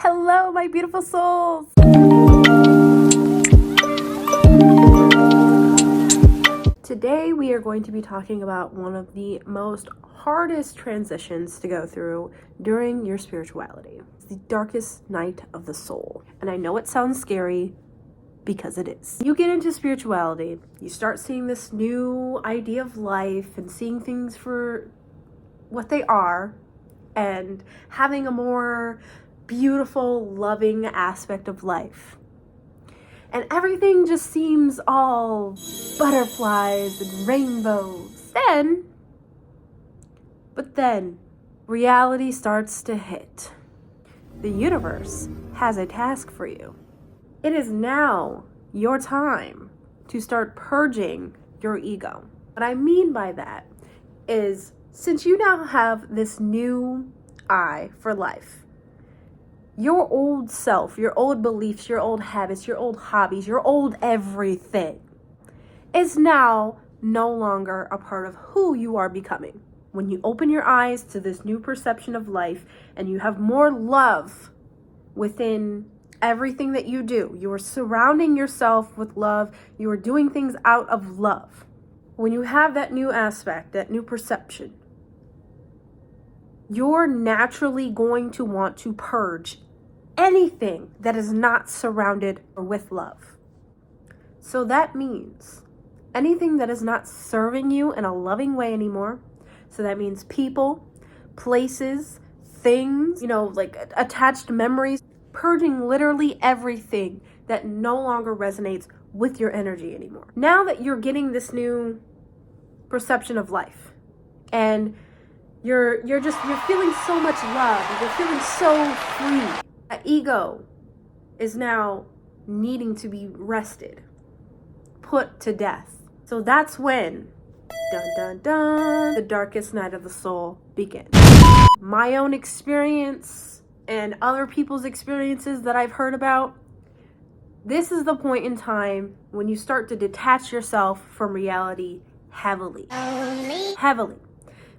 Hello, my beautiful souls. Today, we are going to be talking about one of the most hardest transitions to go through during your spirituality. It's the darkest night of the soul. And I know it sounds scary because it is. You get into spirituality, you start seeing this new idea of life and seeing things for what they are and having a more beautiful, loving aspect of life. And everything just seems all butterflies and rainbows. But then, reality starts to hit. The universe has a task for you. It is now your time to start purging your ego. What I mean by that is, since you now have this new eye for life, your old self, your old beliefs, your old habits, your old hobbies, your old everything is now no longer a part of who you are becoming. When you open your eyes to this new perception of life and you have more love within everything that you do, you are surrounding yourself with love, you are doing things out of love. When you have that new aspect, that new perception, you're naturally going to want to purge anything that is not surrounded or with love. So that means anything that is not serving you in a loving way anymore. So that means people, places, things, like attached memories, purging literally everything that no longer resonates with your energy anymore. Now that you're getting this new perception of life and you're feeling so much love, you're feeling so free. That ego is now needing to be rested, put to death. So that's when, dun dun dun, the darkest night of the soul begins. My own experience and other people's experiences that I've heard about, this is the point in time when you start to detach yourself from reality heavily.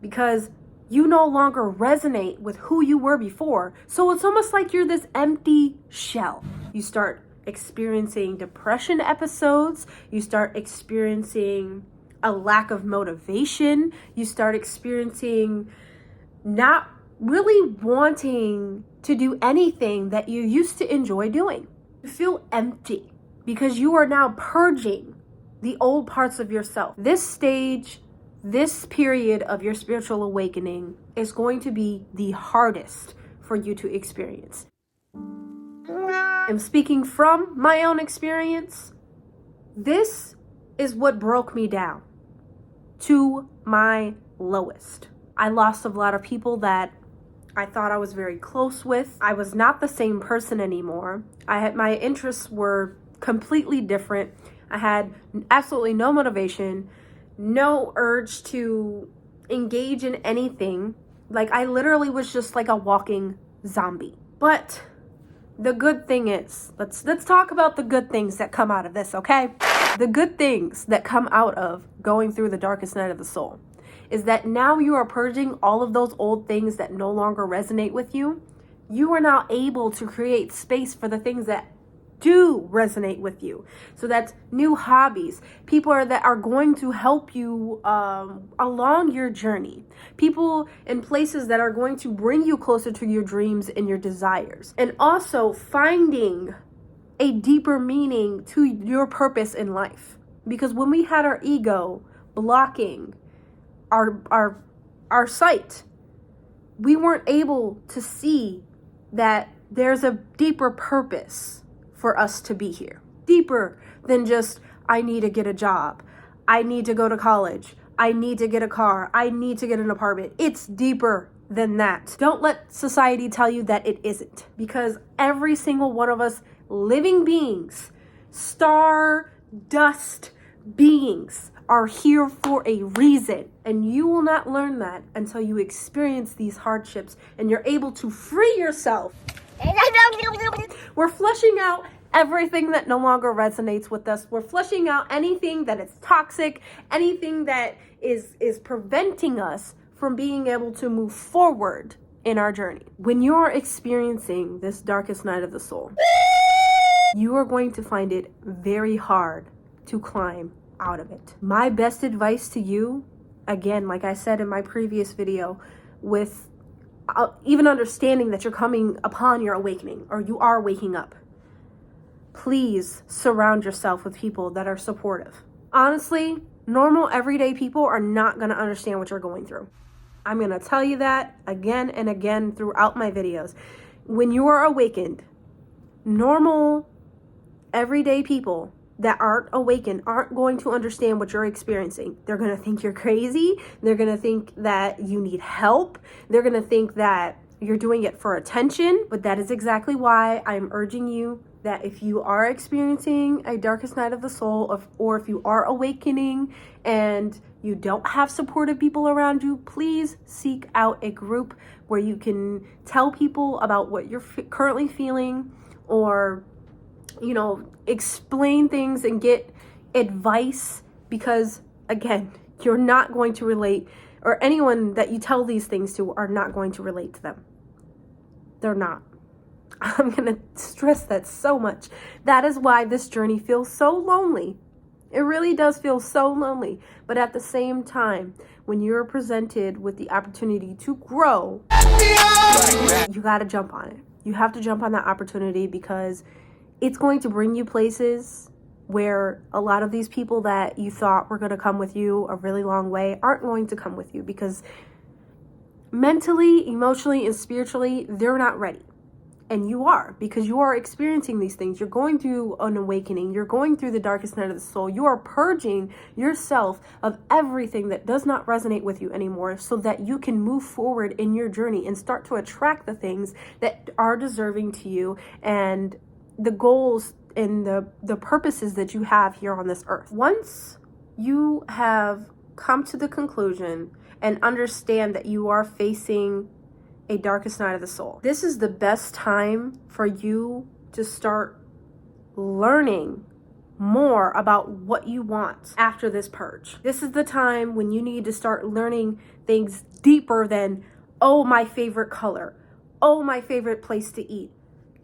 Because you no longer resonate with who you were before. So it's almost like you're this empty shell. You start experiencing depression episodes. You start experiencing a lack of motivation. You start experiencing not really wanting to do anything that you used to enjoy doing. You feel empty because you are now purging the old parts of yourself. This period of your spiritual awakening is going to be the hardest for you to experience. I'm speaking from my own experience. This is what broke me down to my lowest. I lost a lot of people that I thought I was very close with. I was not the same person anymore. My interests were completely different. I had absolutely no motivation, no urge to engage in anything. Like, I literally was just like a walking zombie. But the good thing is, let's talk about the good things that come out of this, okay? The good things that come out of going through the darkest night of the soul is that now you are purging all of those old things that no longer resonate with you. You are now able to create space for the things that do resonate with you. So that's new hobbies, people that are going to help you along your journey, people and places that are going to bring you closer to your dreams and your desires, and also finding a deeper meaning to your purpose in life. Because when we had our ego blocking our sight, we weren't able to see that there's a deeper purpose for us to be here. Deeper than just, I need to get a job, I need to go to college, I need to get a car, I need to get an apartment. It's deeper than that. Don't let society tell you that it isn't. Because every single one of us living beings, star dust beings, are here for a reason. And you will not learn that until you experience these hardships and you're able to free yourself. We're flushing out everything that no longer resonates with us. We're flushing out anything that is toxic, anything that is preventing us from being able to move forward in our journey. When you are experiencing this darkest night of the soul, you are going to find it very hard to climb out of it. My best advice to you, again, like I said in my previous video, with even understanding that you're coming upon your awakening or you are waking up, please surround yourself with people that are supportive. Honestly, normal everyday people are not going to understand what you're going through. I'm going to tell you that again and again throughout my videos. When you are awakened, normal everyday people that aren't awakened aren't going to understand what you're experiencing. They're going to think you're crazy. They're going to think that you need help. They're going to think that you're doing it for attention. But that is exactly why I'm urging you that if you are experiencing a darkest night of the soul, or if you are awakening and you don't have supportive people around you, please seek out a group where you can tell people about what you're currently feeling, or explain things and get advice, because again, you're not going to relate, or anyone that you tell these things to are not going to relate to them. They're not. I'm going to stress that so much. That is why this journey feels so lonely. It really does feel so lonely. But at the same time, when you're presented with the opportunity to grow, you got to jump on it. You have to jump on that opportunity, because it's going to bring you places where a lot of these people that you thought were going to come with you a really long way aren't going to come with you, because mentally, emotionally, and spiritually, they're not ready. And you are, because you are experiencing these things. You're going through an awakening. You're going through the darkest night of the soul. You are purging yourself of everything that does not resonate with you anymore, so that you can move forward in your journey and start to attract the things that are deserving to you, and the goals and the purposes that you have here on this earth. Once you have come to the conclusion and understand that you are facing a darkest night of the soul, this is the best time for you to start learning more about what you want after this purge. This is the time when you need to start learning things deeper than, oh, my favorite color, oh, my favorite place to eat.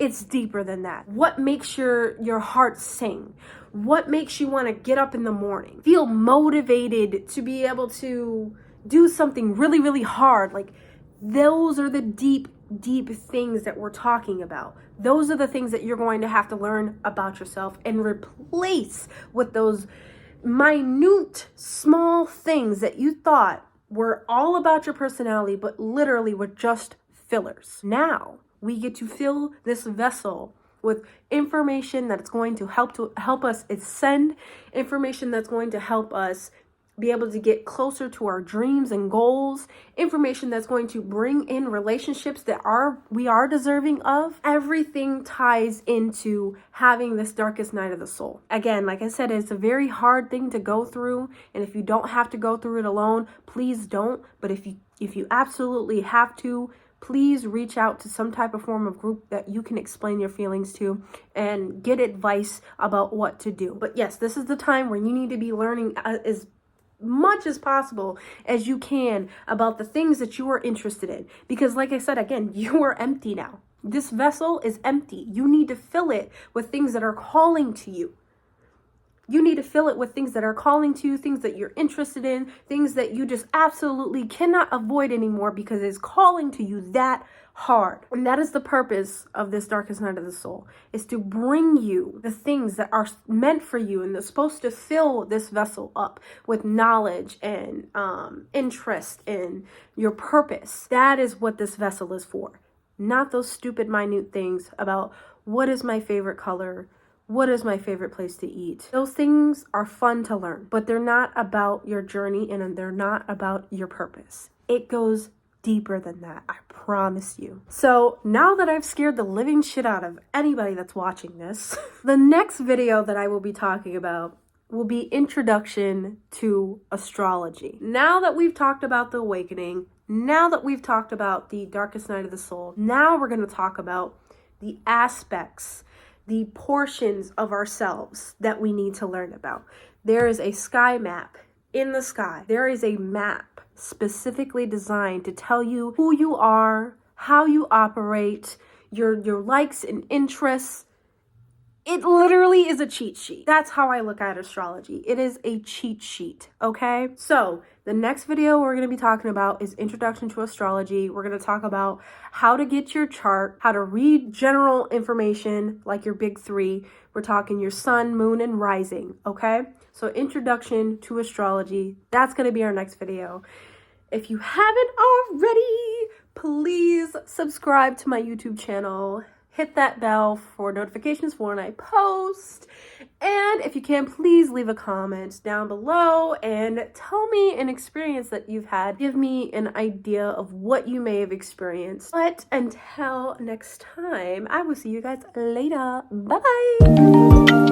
It's deeper than that. What makes your heart sing? What makes you want to get up in the morning? Feel motivated to be able to do something really, really hard. Like, those are the deep, deep things that we're talking about. Those are the things that you're going to have to learn about yourself and replace with those minute, small things that you thought were all about your personality, but literally were just fillers. Now, we get to fill this vessel with information that's going to help us ascend, information that's going to help us be able to get closer to our dreams and goals, information that's going to bring in relationships that we are deserving of. Everything ties into having this darkest night of the soul. Again, like I said, it's a very hard thing to go through, and if you don't have to go through it alone, please don't. But if you absolutely have to, please reach out to some type of form of group that you can explain your feelings to and get advice about what to do. But yes, this is the time where you need to be learning as much as possible as you can about the things that you are interested in. Because like I said, again, you are empty now. This vessel is empty. You need to fill it with things that are calling to you. You need to fill it with things that are calling to you, things that you're interested in, things that you just absolutely cannot avoid anymore because it's calling to you that hard. And that is the purpose of this darkest night of the soul, is to bring you the things that are meant for you and they're supposed to fill this vessel up with knowledge and interest in your purpose. That is what this vessel is for. Not those stupid minute things about what is my favorite color, what is my favorite place to eat. Those things are fun to learn, but they're not about your journey and they're not about your purpose. It goes deeper than that, I promise you. So now that I've scared the living shit out of anybody that's watching this, the next video that I will be talking about will be introduction to astrology. Now that we've talked about the awakening, now that we've talked about the darkest night of the soul, now we're going to talk about the aspects, the portions of ourselves that we need to learn about. There is a sky map in the sky. There is a map specifically designed to tell you who you are, how you operate, your likes and interests. It literally is a cheat sheet. That's how I look at astrology. It is a cheat sheet, okay? So the next video we're going to be talking about is Introduction to Astrology. We're going to talk about how to get your chart, how to read general information like your big three. We're talking your sun, moon, and rising, okay? So Introduction to Astrology, that's going to be our next video. If you haven't already, please subscribe to my YouTube channel. Hit that bell for notifications for when I post. And if you can, please leave a comment down below and tell me an experience that you've had. Give me an idea of what you may have experienced. But until next time, I will see you guys later. Bye-bye.